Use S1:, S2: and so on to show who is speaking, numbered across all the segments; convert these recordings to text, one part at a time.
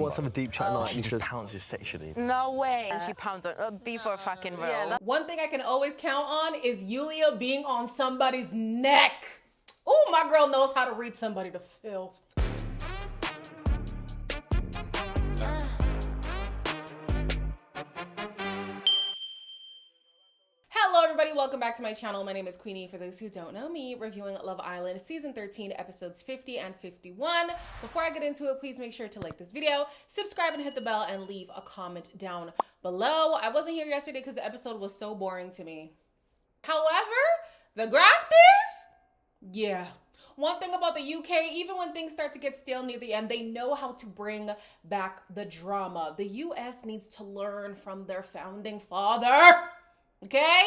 S1: wants to have a deep chat tonight.
S2: She just pounces sexually.
S3: No way. And she pounds on B for a fucking real.
S4: Yeah, one thing I can always count on is Yulia being on somebody's neck. Oh, my girl knows how to read somebody to filth. Hello everybody, welcome back to my channel. My name is Queenie. For those who don't know me, reviewing Love Island season 13 episodes 50 and 51. Before I get into it, please make sure to like this video, subscribe and hit the bell, and leave a comment down below. I wasn't here yesterday because the episode was so boring to me. However, the grafters, yeah. One thing about the UK, even when things start to get stale near the end, they know how to bring back the drama. The US needs to learn from their founding father. Okay?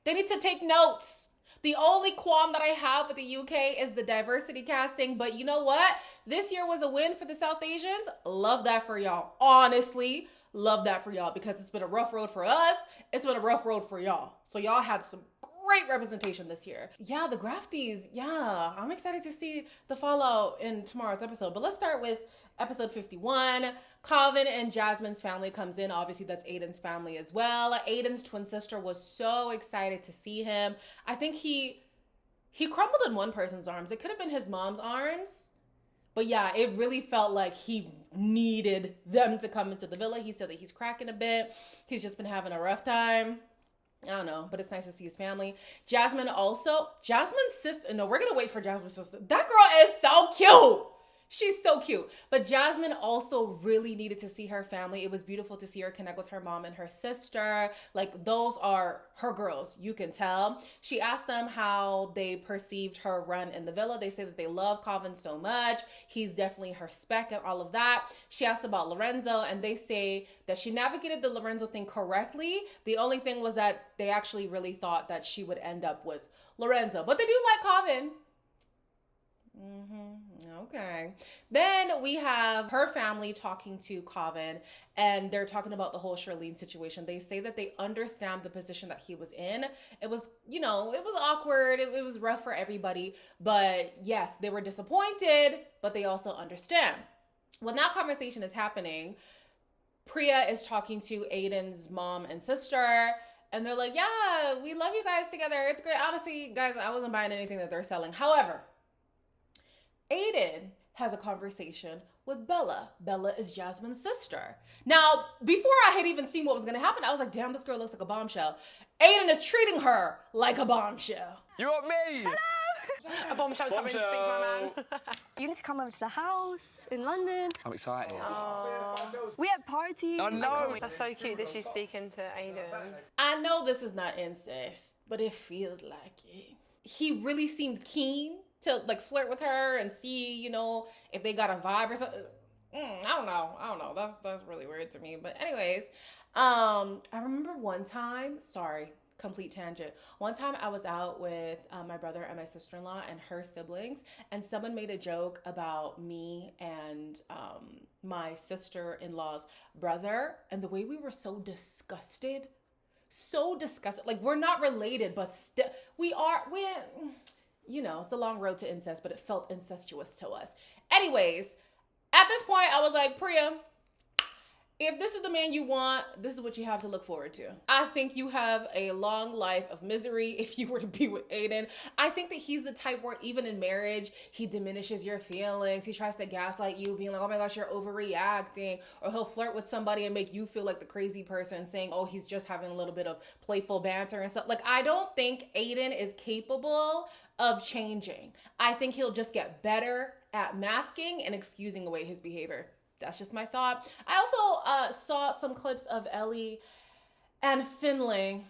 S4: They need to take notes. The only qualm that I have with the UK is the diversity casting, but you know what? This year was a win for the South Asians. Love that for y'all. Honestly, love that for y'all because it's been a rough road for us. It's been a rough road for y'all. So y'all had some great representation this year. Yeah, the grafties. Yeah, I'm excited to see the fallout in tomorrow's episode. But let's start with episode 51. Calvin and Jasmine's family comes in. Obviously, that's Aiden's family as well. Aiden's twin sister was so excited to see him. I think he crumbled in one person's arms. It could have been his mom's arms. But yeah, it really felt like he needed them to come into the villa. He said that he's cracking a bit. He's just been having a rough time. I don't know, but it's nice to see his family. Jasmine's sister, no, we're gonna wait for Jasmine's sister. That girl is so cute. She's so cute. But Jasmine also really needed to see her family. It was beautiful to see her connect with her mom and her sister. Like, those are her girls, you can tell. She asked them how they perceived her run in the villa. They say that they love Calvin so much. He's definitely her spec and all of that. She asked about Lorenzo, and they say that she navigated the Lorenzo thing correctly. The only thing was that they actually really thought that she would end up with Lorenzo. But they do like Calvin. Okay. Then we have her family talking to Calvin, and they're talking about the whole Charlene situation. They say that they understand the position that he was in. It was, it was awkward. It was rough for everybody. But yes, they were disappointed, but they also understand. When that conversation is happening, Priya is talking to Aiden's mom and sister, and they're like, yeah, we love you guys together. It's great. Honestly, guys, I wasn't buying anything that they're selling. However, Aiden has a conversation with Bella. Bella is Jasmine's sister. Now, before I had even seen what was going to happen, I was like, damn, this girl looks like a bombshell. Aiden is treating her like a bombshell.
S2: You want me?
S3: Hello! A bombshell's coming to speak to my man.
S5: You need to come over to the house in London.
S2: I'm excited.
S5: We have parties.
S2: I know.
S3: That's so cute that she's speaking to Aiden.
S4: I know this is not incest, but it feels like it. He really seemed keen to like flirt with her and see, if they got a vibe or something. I don't know. That's really weird to me. But anyways, I remember one time, sorry, complete tangent. One time I was out with my brother and my sister-in-law and her siblings, and someone made a joke about me and my sister-in-law's brother, and the way we were so disgusted. Like, we're not related, but still, it's a long road to incest, but it felt incestuous to us. Anyways, at this point, I was like, Priya, if this is the man you want, this is what you have to look forward to. I think you have a long life of misery if you were to be with Aiden. I think that he's the type where even in marriage, he diminishes your feelings. He tries to gaslight you, being like, oh my gosh, you're overreacting. Or he'll flirt with somebody and make you feel like the crazy person, saying, oh, he's just having a little bit of playful banter and stuff. Like, I don't think Aiden is capable of changing. I think he'll just get better at masking and excusing away his behavior. That's just my thought. I also saw some clips of Ellie and Finlay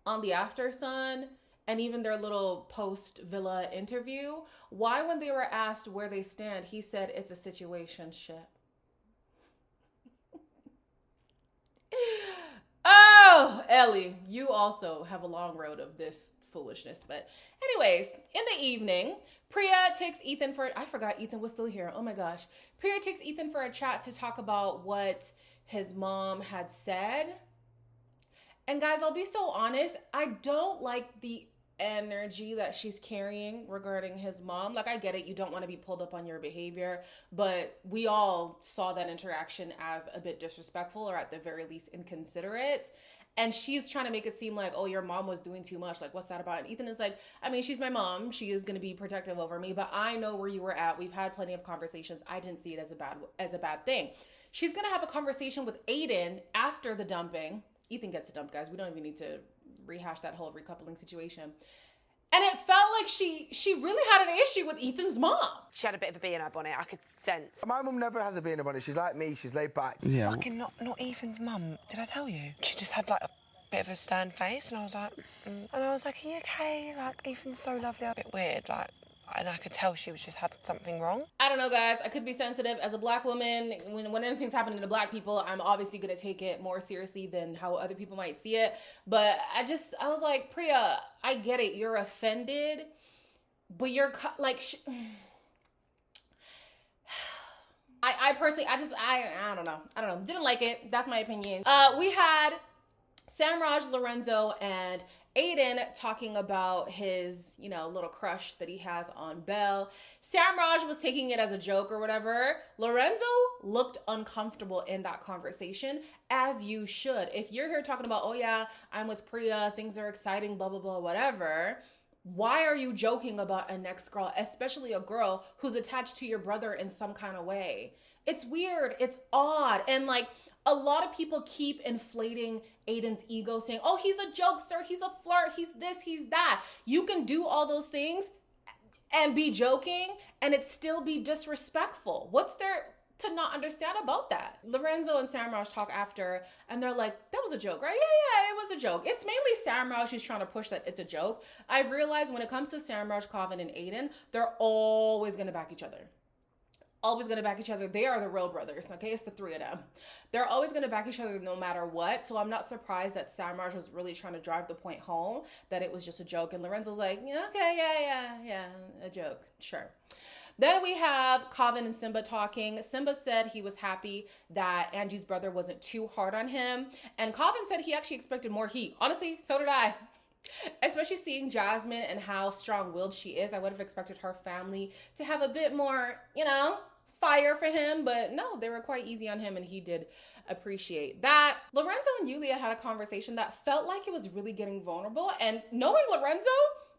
S4: on the After Sun, and even their little post-villa interview. Why, when they were asked where they stand, he said it's a situationship. Oh, Ellie, you also have a long road of this foolishness. But anyways, in the evening, Priya takes Ethan I forgot Ethan was still here. Oh my gosh. Priya takes Ethan for a chat to talk about what his mom had said. And guys, I'll be so honest, I don't like the energy that she's carrying regarding his mom. Like, I get it, you don't want to be pulled up on your behavior, but we all saw that interaction as a bit disrespectful, or at the very least inconsiderate. And she's trying to make it seem like, oh, your mom was doing too much. Like, what's that about? And Ethan is like, I mean, she's my mom. She is going to be protective over me, but I know where you were at. We've had plenty of conversations. I didn't see it as a bad thing. She's going to have a conversation with Aiden after the dumping. Ethan gets a dump, guys. We don't even need to rehash that whole recoupling situation. And it felt like she really had an issue with Ethan's mom.
S3: She had a bit of a bee in her bonnet, I could sense.
S1: My mum never has a bee in her bonnet. She's like me, she's laid back.
S2: Yeah.
S6: Fucking not Ethan's mum. Did I tell you? She just had like a bit of a stern face, and I was like, And I was like, are you okay? Like, Ethan's so lovely. A bit weird, like, and I could tell she was just had something wrong.
S4: I don't know, guys. I could be sensitive. As a black woman, when anything's happening to black people, I'm obviously going to take it more seriously than how other people might see it. But I was like, Priya, I get it. You're offended, but you're like... I personally, I don't know. Didn't like it. That's my opinion. We had Samraj, Lorenzo, and Aiden talking about his, little crush that he has on Belle. Samraj was taking it as a joke or whatever. Lorenzo looked uncomfortable in that conversation, as you should. If you're here talking about, oh yeah, I'm with Priya, things are exciting, blah, blah, blah, whatever. Why are you joking about a next girl, especially a girl who's attached to your brother in some kind of way? It's weird. It's odd. And like, a lot of people keep inflating Aiden's ego, saying, oh, he's a jokester, he's a flirt, he's this, he's that. You can do all those things and be joking and it still be disrespectful. What's there to not understand about that? Lorenzo and Samraj talk after and they're like, that was a joke, right? Yeah, it was a joke. It's mainly Samraj who's trying to push that it's a joke. I've realized when it comes to Samraj, Kavin, and Aiden, they're always going to back each other. Always going to back each other. They are the real brothers, okay? It's the three of them. They're always going to back each other no matter what. So I'm not surprised that Samraj was really trying to drive the point home that it was just a joke. And Lorenzo's like, yeah, okay, yeah, a joke, sure. Then we have Kavin and Simba talking. Simba said he was happy that Angie's brother wasn't too hard on him. And Kavin said he actually expected more heat. Honestly, so did I. Especially seeing Jasmine and how strong-willed she is. I would have expected her family to have a bit more, fire for him, but no, they were quite easy on him and he did appreciate that. Lorenzo and Yulia had a conversation that felt like it was really getting vulnerable, and knowing Lorenzo,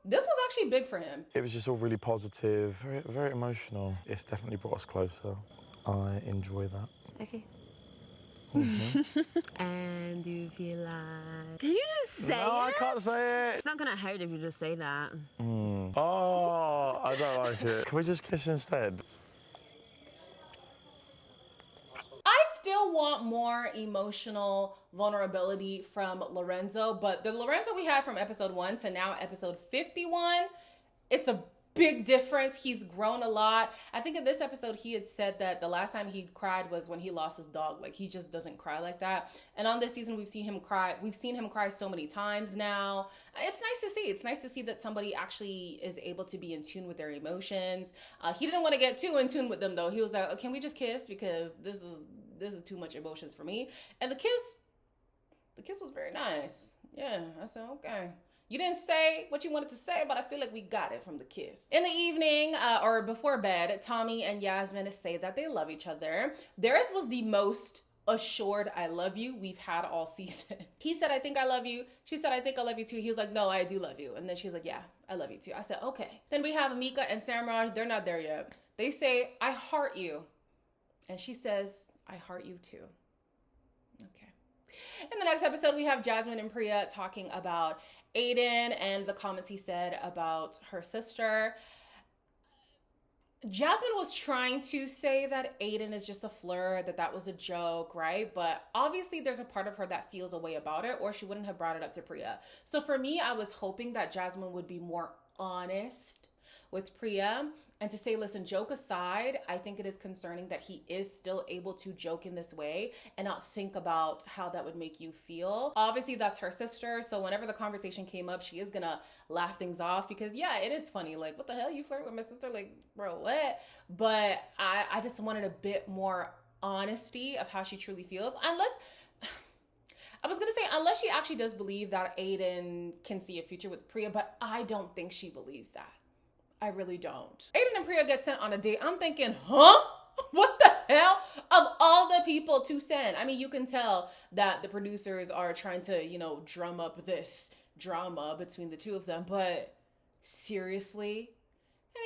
S4: this was actually big for him.
S7: It was just all really positive, very, very emotional. It's definitely brought us closer. I enjoy that.
S3: Okay.
S7: Mm-hmm.
S3: And do you feel like... Can you just say
S7: No, I can't say it.
S3: It's not gonna hurt if you just say that.
S7: Oh, I don't like it. Can we just kiss instead?
S4: I still want more emotional vulnerability from Lorenzo, but the Lorenzo we had from episode 1 to now episode 51, it's a big difference. He's grown a lot. I think in this episode he had said that the last time he cried was when he lost his dog. Like, he just doesn't cry like that. And on this season we've seen him cry so many times now. It's nice to see. It's nice to see that somebody actually is able to be in tune with their emotions. He didn't want to get too in tune with them though. He was like, oh, can we just kiss, because this is too much emotions for me. And the kiss was very nice. Yeah, I said, okay. You didn't say what you wanted to say, but I feel like we got it from the kiss. In the evening, or before bed, Tommy and Yasmin say that they love each other. Theirs was the most assured I love you we've had all season. He said, I think I love you. She said, I think I love you too. He was like, no, I do love you. And then she's like, yeah, I love you too. I said, okay. Then we have Mika and Samraj. They're not there yet. They say, I heart you. And she says, I heart you too. Okay. In the next episode, we have Jasmine and Priya talking about Aiden and the comments he said about her sister. Jasmine was trying to say that Aiden is just a flirt, that was a joke, right? But obviously there's a part of her that feels a way about it, or she wouldn't have brought it up to Priya. So for me, I was hoping that Jasmine would be more honest with Priya and to say, listen, joke aside, I think it is concerning that he is still able to joke in this way and not think about how that would make you feel. Obviously, that's her sister, so whenever the conversation came up, she is gonna laugh things off because, yeah, it is funny. Like, what the hell? You flirt with my sister? Like, bro, what? But I just wanted a bit more honesty of how she truly feels. I was gonna say, unless she actually does believe that Aiden can see a future with Priya, but I don't think she believes that. I really don't. Aiden and Priya get sent on a date. I'm thinking, huh? What the hell? Of all the people to send. I mean, you can tell that the producers are trying to, you know, drum up this drama between the two of them, but seriously?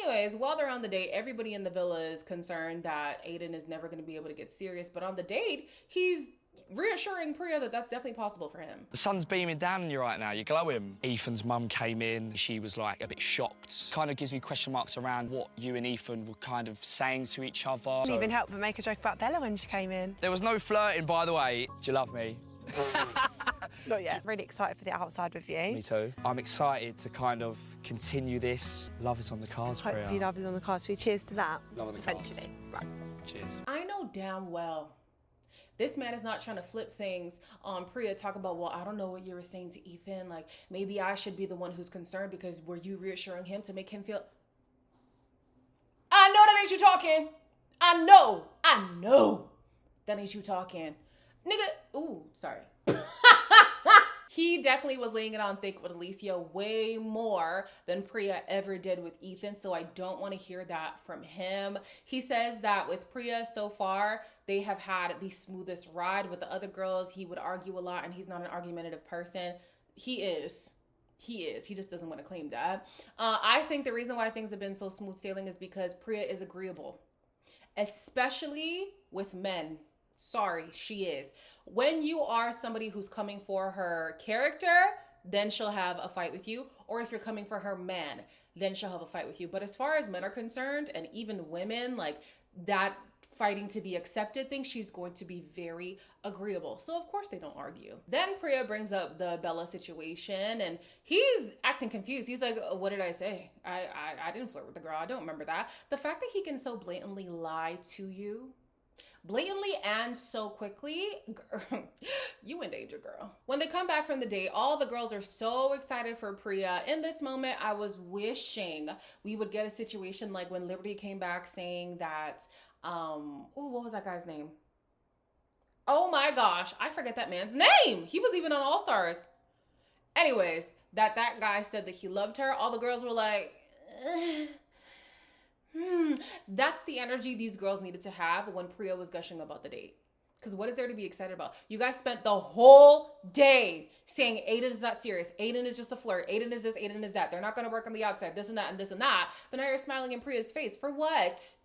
S4: Anyways, while they're on the date, everybody in the villa is concerned that Aiden is never going to be able to get serious, but on the date, he's reassuring Priya that that's definitely possible for him.
S2: The sun's beaming down on you right now, you're glowing. Ethan's mum came in, she was like a bit shocked. Kind of gives me question marks around what you and Ethan were kind of saying to each other.
S6: Didn't even help but make a joke about Bella when she came in.
S2: There was no flirting, by the way. Do you love me?
S6: Not yet. Really excited for the outside with you.
S2: Me too. I'm excited to kind of continue this. Love is on the cards, Priya.
S6: Hopefully love is on the cards for you. Cheers to that.
S2: Love on the cards.
S6: Eventually.
S2: Right, cheers.
S4: I know damn well this man is not trying to flip things on Priya, talk about, well, I don't know what you were saying to Ethan. Like, maybe I should be the one who's concerned because were you reassuring him to make him feel... I know that ain't you talking. I know that ain't you talking. Nigga, ooh, sorry. He definitely was laying it on thick with Alicia way more than Priya ever did with Ethan, so I don't want to hear that from him. He says that with Priya so far, they have had the smoothest ride. With the other girls, he would argue a lot, and he's not an argumentative person. He is. He just doesn't want to claim that. I think the reason why things have been so smooth sailing is because Priya is agreeable, especially with men. Sorry, she is. When you are somebody who's coming for her character, then she'll have a fight with you. Or if you're coming for her man, then she'll have a fight with you. But as far as men are concerned, and even women, like that fighting to be accepted thing, she's going to be very agreeable. So of course they don't argue. Then Priya brings up the Bella situation and he's acting confused. He's like, what did I say? I didn't flirt with the girl. I don't remember that. The fact that he can so blatantly lie to you, blatantly and so quickly, you in danger, girl. When they come back from the date, all the girls are so excited for Priya. In this moment, I was wishing we would get a situation like when Liberty came back saying that, what was that guy's name? Oh my gosh, I forget that man's name. He was even on All Stars. Anyways, that guy said that he loved her. All the girls were like, That's the energy these girls needed to have when Priya was gushing about the date. Because what is there to be excited about? You guys spent the whole day saying Aiden is not serious. Aiden is just a flirt. Aiden is this, Aiden is that. They're not going to work on the outside, this and that and this and that. But now you're smiling in Priya's face. For what?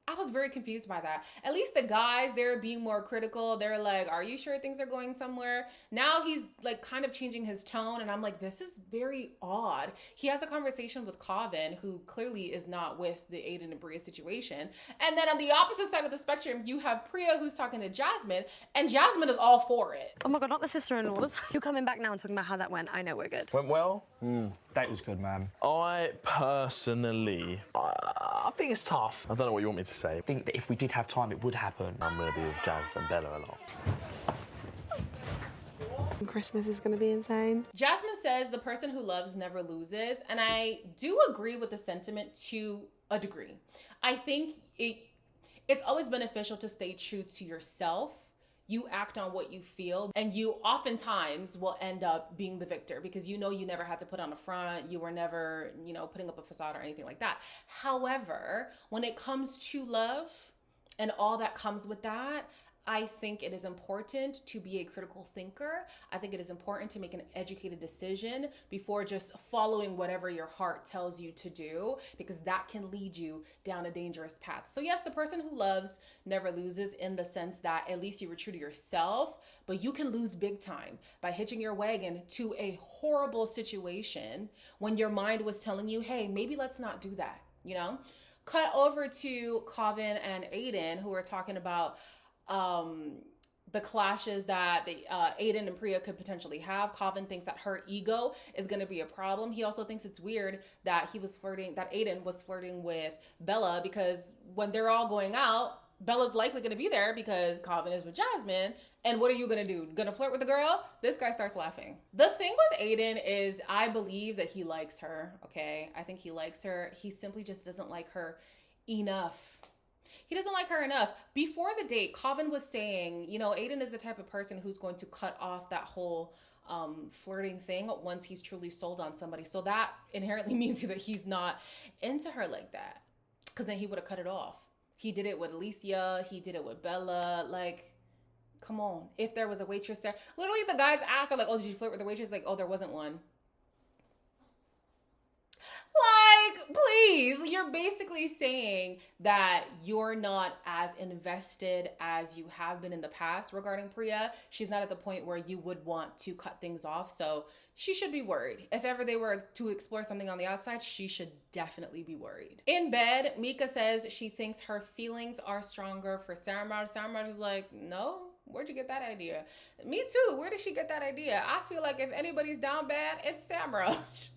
S4: I was very confused by that. At least the guys, they're being more critical. They're like, are you sure things are going somewhere? Now he's like kind of changing his tone. And I'm like, this is very odd. He has a conversation with Kavin, who clearly is not with the Aiden and Priya situation. And then on the opposite side of the spectrum, you have Priya who's talking to Jasmine, and Jasmine is all for it.
S5: Oh my God, not the sister-in-laws. You're coming back now and talking about how that went. I know we're good.
S8: Went well?
S2: Date was good, man.
S8: I personally, I think it's tough. I don't know what you want me to say.
S2: I think that if we did have time, it would happen.
S8: I'm going to be with Jazz and Bella a lot.
S6: Christmas is going to be insane.
S4: Jasmine says the person who loves never loses. And I do agree with the sentiment to a degree. I think it's always beneficial to stay true to yourself. You act on what you feel, and you oftentimes will end up being the victor because you know you never had to put on a front. You were never, putting up a facade or anything like that. However, when it comes to love and all that comes with that, I think it is important to be a critical thinker. I think it is important to make an educated decision before just following whatever your heart tells you to do, because that can lead you down a dangerous path. So yes, the person who loves never loses in the sense that at least you were true to yourself, but you can lose big time by hitching your wagon to a horrible situation when your mind was telling you, hey, maybe let's not do that, Cut over to Kavin and Aiden, who are talking about the clashes that Aiden and Priya could potentially have. Kavin thinks that her ego is going to be a problem. He also thinks it's weird that Aiden was flirting with Bella, because when they're all going out, Bella's likely going to be there because Kavin is with Jasmine. And what are you going to do? Going to flirt with the girl? This guy starts laughing. The thing with Aiden is I believe that he likes her, okay? I think he likes her. He simply just doesn't like her enough. He doesn't like her enough. Before the date, Colvin was saying, you know, Aiden is the type of person who's going to cut off that whole flirting thing once he's truly sold on somebody. So that inherently means that he's not into her like that, because then he would have cut it off. He did it with Alicia. He did it with Bella. Like, come on. If there was a waitress there. Literally, the guys asked her, like, oh, did you flirt with the waitress? Like, oh, there wasn't one. Like, please, you're basically saying that you're not as invested as you have been in the past regarding Priya. She's not at the point where you would want to cut things off, so she should be worried. If ever they were to explore something on the outside, she should definitely be worried. In bed, Mika says she thinks her feelings are stronger for Samraj. Samraj is like, no, where'd you get that idea? Me too, where did she get that idea? I feel like if anybody's down bad, it's Samraj.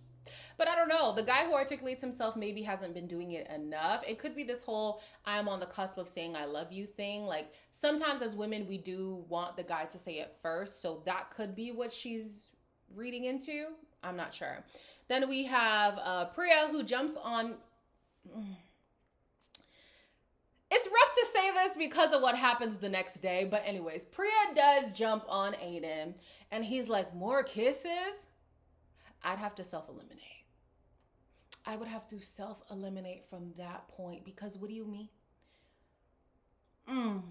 S4: But I don't know. The guy who articulates himself maybe hasn't been doing it enough. It could be this whole I'm on the cusp of saying I love you thing. Like, sometimes as women, we do want the guy to say it first. So that could be what she's reading into. I'm not sure. Then we have Priya, who jumps on... It's rough to say this because of what happens the next day. But anyways, Priya does jump on Aiden. And he's like, more kisses? I'd have to self-eliminate. I would have to self-eliminate from that point, because what do you mean?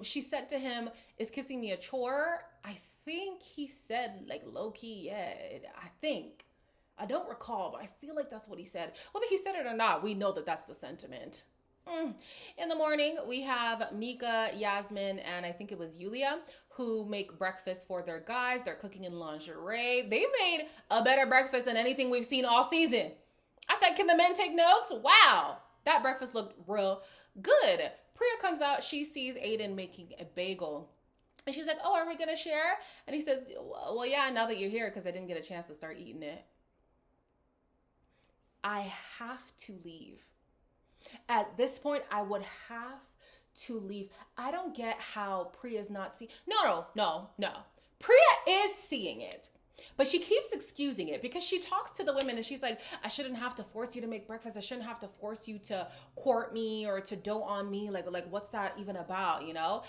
S4: She said to him, is kissing me a chore? I think he said, like, low-key, yeah, I think. I don't recall, but I feel like that's what he said. Whether he said it or not, we know that that's the sentiment. In the morning, we have Mika, Yasmin, and I think it was Yulia, who make breakfast for their guys. They're cooking in lingerie. They made a better breakfast than anything we've seen all season. I said, can the men take notes? Wow, that breakfast looked real good. Priya comes out. She sees Aiden making a bagel. And she's like, oh, are we going to share? And he says, well, yeah, now that you're here, because I didn't get a chance to start eating it. I have to leave. At this point, I would have to leave. I don't get how Priya's not seeing. No. Priya is seeing it. But she keeps excusing it because she talks to the women and she's like, I shouldn't have to force you to make breakfast. I shouldn't have to force you to court me or to dote on me. Like what's that even about, you know?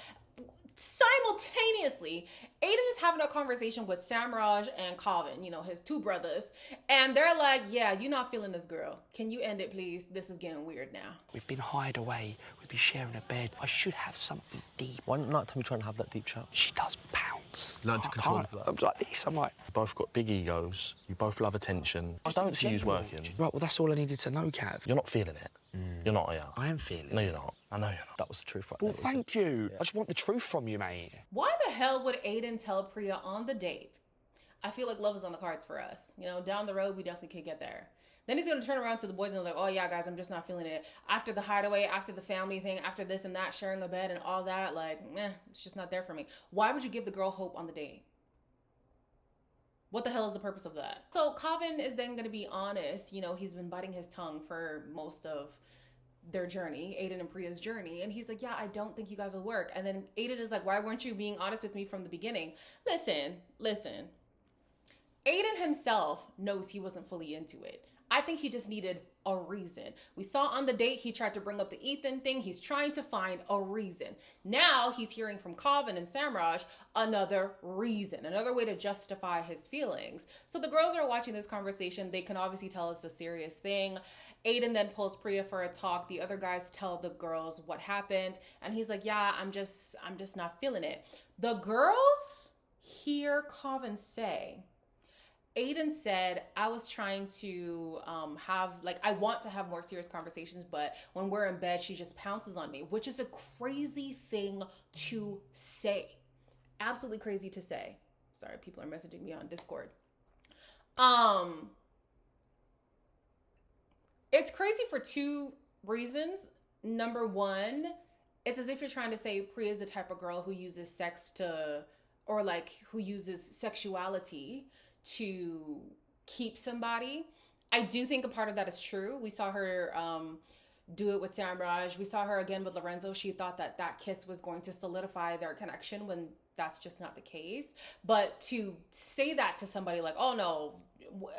S4: Simultaneously, Aiden is having a conversation with Samraj and Colvin, you know, his two brothers. And they're like, yeah, you're not feeling this girl. Can you end it, please? This is getting weird now.
S2: We've been hired away. We've been sharing a bed. I should have something deep.
S8: Why not time we try and have that deep chat?
S2: She does pounce.
S8: Learn to control that.
S2: I'm like this. I'm like...
S8: You both got big egos. You both love attention. I don't see you working.
S2: Right, well, that's all I needed to know, Cav.
S8: You're not feeling it. You're not, are you?
S2: I am feeling it.
S8: No, you're not. I know you're not. That was the truth right
S2: well,
S8: there.
S2: Well, thank you. I just want the truth from you, mate.
S4: Why the hell would Aiden tell Priya on the date, I feel like love is on the cards for us. You know, down the road, we definitely could get there. Then he's going to turn around to the boys and be like, oh, yeah, guys, I'm just not feeling it. After the hideaway, after the family thing, after this and that, sharing a bed and all that, like, it's just not there for me. Why would you give the girl hope on the date? What the hell is the purpose of that? So Colvin is then going to be honest. You know, he's been biting his tongue for most of their journey, Aiden and Priya's journey. And he's like, yeah, I don't think you guys will work. And then Aiden is like, why weren't you being honest with me from the beginning? Listen. Aiden himself knows he wasn't fully into it. I think he just needed a reason. We saw on the date, he tried to bring up the Ethan thing. He's trying to find a reason. Now he's hearing from Colvin and Samraj another reason, another way to justify his feelings. So the girls are watching this conversation. They can obviously tell it's a serious thing. Aiden then pulls Priya for a talk. The other guys tell the girls what happened. And he's like, yeah, I'm just not feeling it. The girls hear Colvin say, Aiden said, I was trying to I want to have more serious conversations, but when we're in bed, she just pounces on me, which is a crazy thing to say. Absolutely crazy to say. Sorry, people are messaging me on Discord. It's crazy for two reasons. Number one, it's as if you're trying to say Priya's the type of girl who uses sex who uses sexuality to keep somebody. I do think a part of that is true. We saw her do it with Samraj. We saw her again with Lorenzo. She thought that kiss was going to solidify their connection when that's just not the case. But to say that to somebody like, oh no,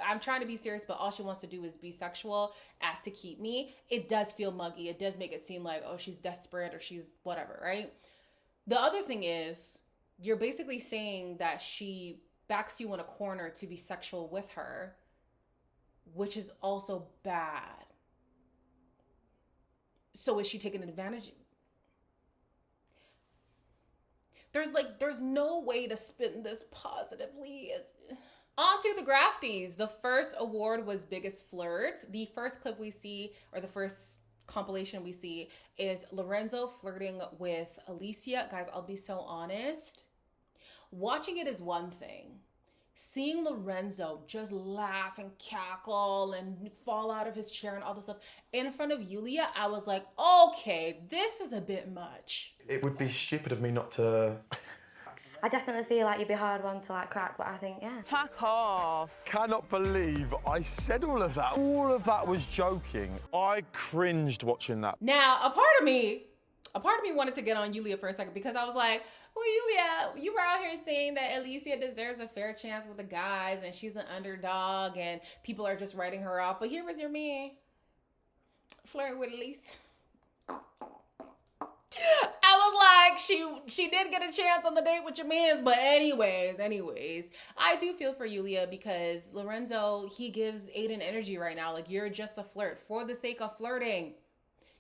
S4: I'm trying to be serious, but all she wants to do is be sexual as to keep me. It does feel muggy. It does make it seem like, oh, she's desperate or she's whatever, right? The other thing is, you're basically saying that she backs you in a corner to be sexual with her, which is also bad. So is she taking advantage? There's no way to spin this positively. On to the Grafties. The first award was Biggest Flirt. The first clip we see, or the first compilation we see, is Lorenzo flirting with Alicia. Guys, I'll be so honest. Watching it is one thing. Seeing Lorenzo just laugh and cackle and fall out of his chair and all this stuff in front of Yulia, I was like, okay, this is a bit much.
S7: It would be stupid of me not to...
S3: I definitely feel like you'd be a hard one to like crack, but I think, yeah.
S9: Fuck off.
S7: Cannot believe I said all of that. All of that was joking. I cringed watching that.
S4: Now, a part of me wanted to get on Yulia for a second because I was like, well, Yulia, you were out here saying that Alicia deserves a fair chance with the guys and she's an underdog and people are just writing her off. But here was your man flirting with Alicia. I was like, she did get a chance on the date with your mans, but anyways, I do feel for Yulia because Lorenzo, he gives Aiden energy right now. Like, you're just a flirt for the sake of flirting.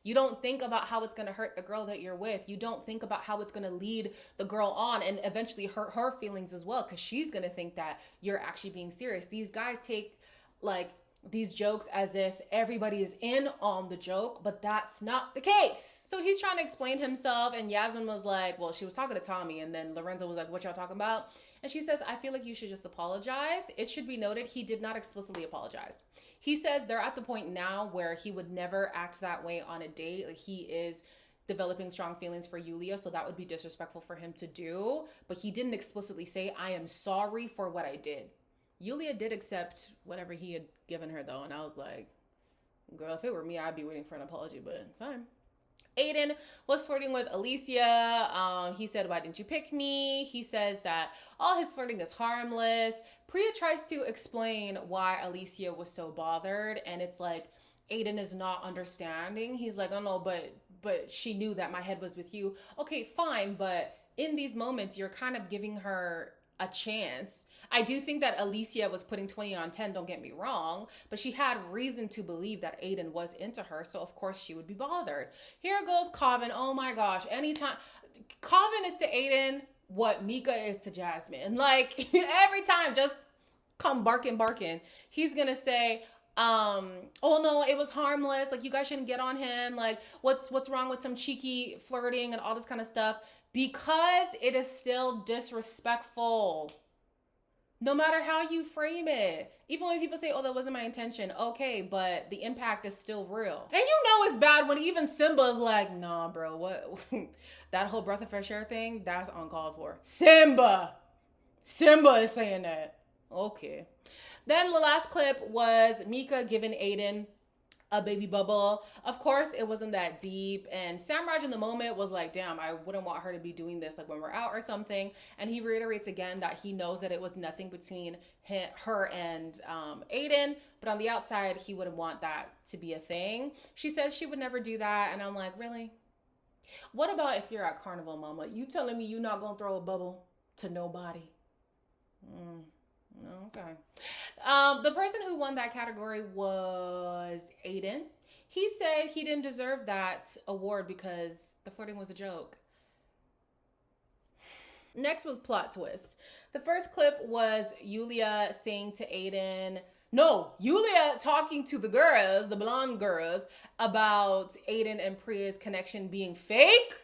S4: You don't think about how it's going to hurt the girl that you're with. You don't think about how it's going to lead the girl on and eventually hurt her feelings as well, because she's going to think that you're actually being serious. These guys take like these jokes as if everybody is in on the joke, but that's not the case. So he's trying to explain himself, and Yasmin was like, well, she was talking to Tommy, and then Lorenzo was like, what y'all talking about? And she says, I feel like you should just apologize. It should be noted, he did not explicitly apologize. He says they're at the point now where he would never act that way on a date. Like, he is developing strong feelings for Yulia, so that would be disrespectful for him to do. But he didn't explicitly say, I am sorry for what I did. Yulia did accept whatever he had given her, though, and I was like, girl, if it were me, I'd be waiting for an apology, but fine. Aiden was flirting with Alicia. He said, why didn't you pick me? He says that all his flirting is harmless. Priya tries to explain why Alicia was so bothered, and it's like, Aiden is not understanding. He's like, oh no, but she knew that my head was with you. Okay, fine, but in these moments, you're kind of giving her a chance. I do think that Alicia was putting 20 on 10, don't get me wrong, but she had reason to believe that Aiden was into her, so of course she would be bothered. Here goes Coven. Oh my gosh, anytime. Coven is to Aiden what Mika is to Jasmine. Like, every time, just come barking. He's gonna say, oh no, it was harmless, like, you guys shouldn't get on him, like, what's wrong with some cheeky flirting and all this kind of stuff, because it is still disrespectful. No matter how you frame it. Even when people say, oh, that wasn't my intention. Okay, but the impact is still real. And you know it's bad when even Simba is like, nah, bro, what? That whole breath of fresh air thing, that's uncalled for. Simba is saying that. Okay. Then the last clip was Mika giving Aiden a baby bubble. Of course, it wasn't that deep. And Samraj in the moment was like, damn, I wouldn't want her to be doing this like when we're out or something. And he reiterates again that he knows that it was nothing between her and Aiden. But on the outside, he wouldn't want that to be a thing. She says she would never do that. And I'm like, really? What about if you're at Carnival, mama? You telling me you're not going to throw a bubble to nobody? Okay. The person who won that category was Aiden. He said he didn't deserve that award because the flirting was a joke. Next was plot twist. The first clip was Yulia saying to Aiden, Yulia talking to the girls, the blonde girls, about Aiden and Priya's connection being fake.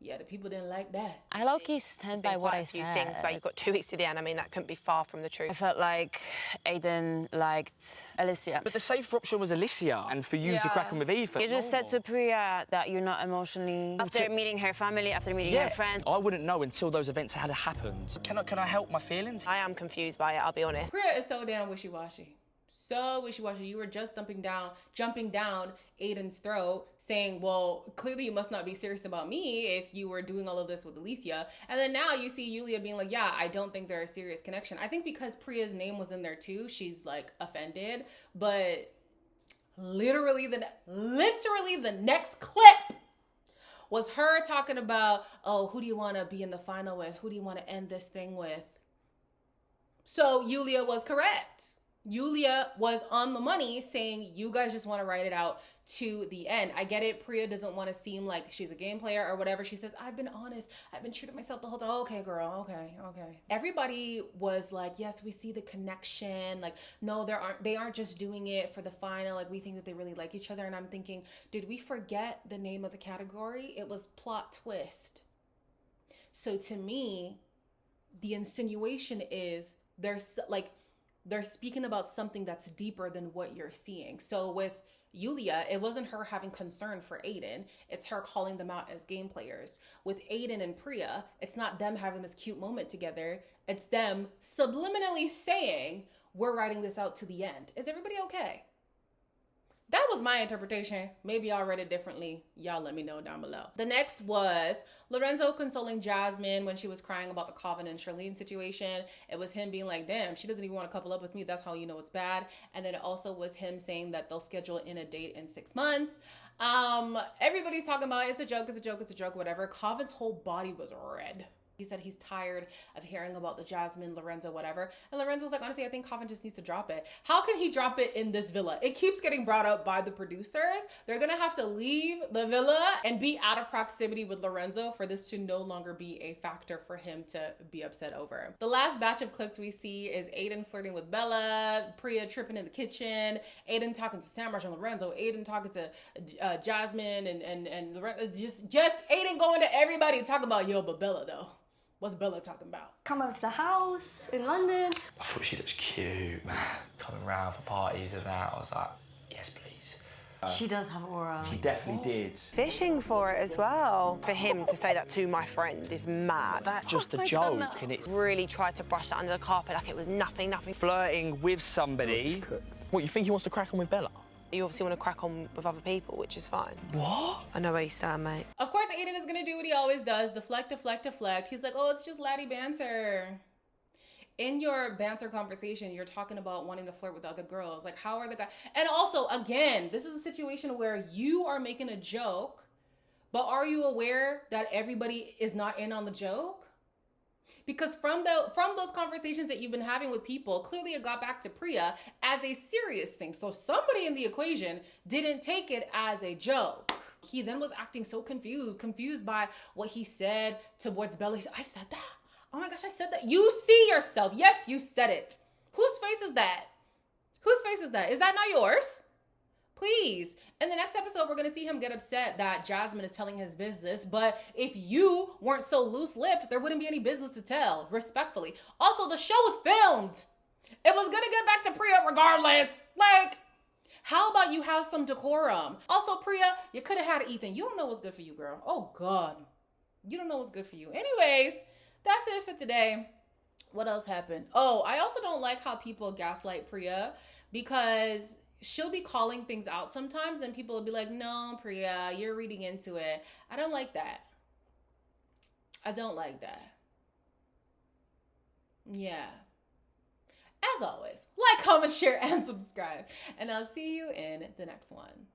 S4: Yeah, the people didn't like that.
S9: I low-key stand by what I said.
S6: Quite a few things where you've got 2 weeks to the end. I mean, that couldn't be far from the truth.
S9: I felt like Aiden liked Alicia.
S2: But the safer option was Alicia, and for you to crack him with Ethan.
S9: You just said to Priya that you're not emotionally... After meeting her family, after meeting her friends.
S2: I wouldn't know until those events had happened. Can I help my feelings?
S6: I am confused by it, I'll be honest.
S4: Priya is so damn wishy-washy. So wishy-washy. You were just jumping down Aiden's throat, saying, well, clearly you must not be serious about me if you were doing all of this with Alicia. And then now you see Yulia being like, yeah, I don't think they're a serious connection. I think because Priya's name was in there too, she's like offended. But literally the next clip was her talking about, oh, who do you want to be in the final with? Who do you want to end this thing with? So Yulia was correct. Yulia was on the money saying you guys just want to write it out to the end. I get it. Priya doesn't want to seem like she's a game player or whatever. She says, I've been honest. I've been true to myself the whole time. Okay, girl. Okay. Everybody was like, yes, we see the connection. Like, no, they aren't just doing it for the final. Like, we think that they really like each other. And I'm thinking, did we forget the name of the category? It was plot twist. So to me, the insinuation is they're speaking about something that's deeper than what you're seeing. So with Yulia, it wasn't her having concern for Aiden. It's her calling them out as game players. With Aiden and Priya, it's not them having this cute moment together. It's them subliminally saying, we're writing this out to the end. Is everybody okay? That was my interpretation. Maybe y'all read it differently. Y'all let me know down below. The next was Lorenzo consoling Jasmine when she was crying about the Calvin and Charlene situation. It was him being like, damn, she doesn't even want to couple up with me. That's how you know it's bad. And then it also was him saying that they'll schedule in a date in 6 months. Everybody's talking about it's a joke, whatever. Calvin's whole body was red. He said he's tired of hearing about the Jasmine, Lorenzo, whatever. And Lorenzo's like, honestly, I think Calvin just needs to drop it. How can he drop it in this villa? It keeps getting brought up by the producers. They're gonna have to leave the villa and be out of proximity with Lorenzo for this to no longer be a factor for him to be upset over. The last batch of clips we see is Aiden flirting with Bella, Priya tripping in the kitchen, Aiden talking to Samraj and Lorenzo, Aiden talking to Jasmine and Lorenzo, just Aiden going to everybody talking about, yo, but Bella though. What's Bella talking about?
S5: Come over to the house in London.
S2: I thought she looked cute, man. Coming round for parties and that. I was like, yes, please.
S3: She does have aura.
S2: She definitely did.
S6: Fishing for it as well. For him to say that to my friend is mad.
S2: That's just a joke, and it's
S6: Really tried to brush that under the carpet like it was nothing.
S2: flirting with somebody.
S8: What, you think he wants to crack on with Bella?
S6: You obviously want to crack on with other people, which is fine.
S8: What?
S6: I know where you stand, mate.
S4: Of course, Aiden is gonna do what he always does, deflect. He's like, oh, it's just laddie banter. In your banter conversation, you're talking about wanting to flirt with other girls. Like, how are the guys? And also, again, this is a situation where you are making a joke, but are you aware that everybody is not in on the joke? Because from those conversations that you've been having with people, clearly it got back to Priya as a serious thing. So somebody in the equation didn't take it as a joke. He then was acting so confused by what he said towards Bella. He said, I said that? Oh my gosh, I said that. You see yourself. Yes, you said it. Whose face is that? Whose face is that? Is that not yours? Please. In the next episode, we're going to see him get upset that Jasmine is telling his business. But if you weren't so loose-lipped, there wouldn't be any business to tell, respectfully. Also, the show was filmed. It was going to get back to Priya regardless. Like, how about you have some decorum? Also, Priya, you could have had Ethan. You don't know what's good for you, girl. Oh, God. You don't know what's good for you. Anyways, that's it for today. What else happened? Oh, I also don't like how people gaslight Priya because she'll be calling things out sometimes and people will be like, no, Priya, you're reading into it. I don't like that. I don't like that. Yeah. As always, like, comment, share, and subscribe. And I'll see you in the next one.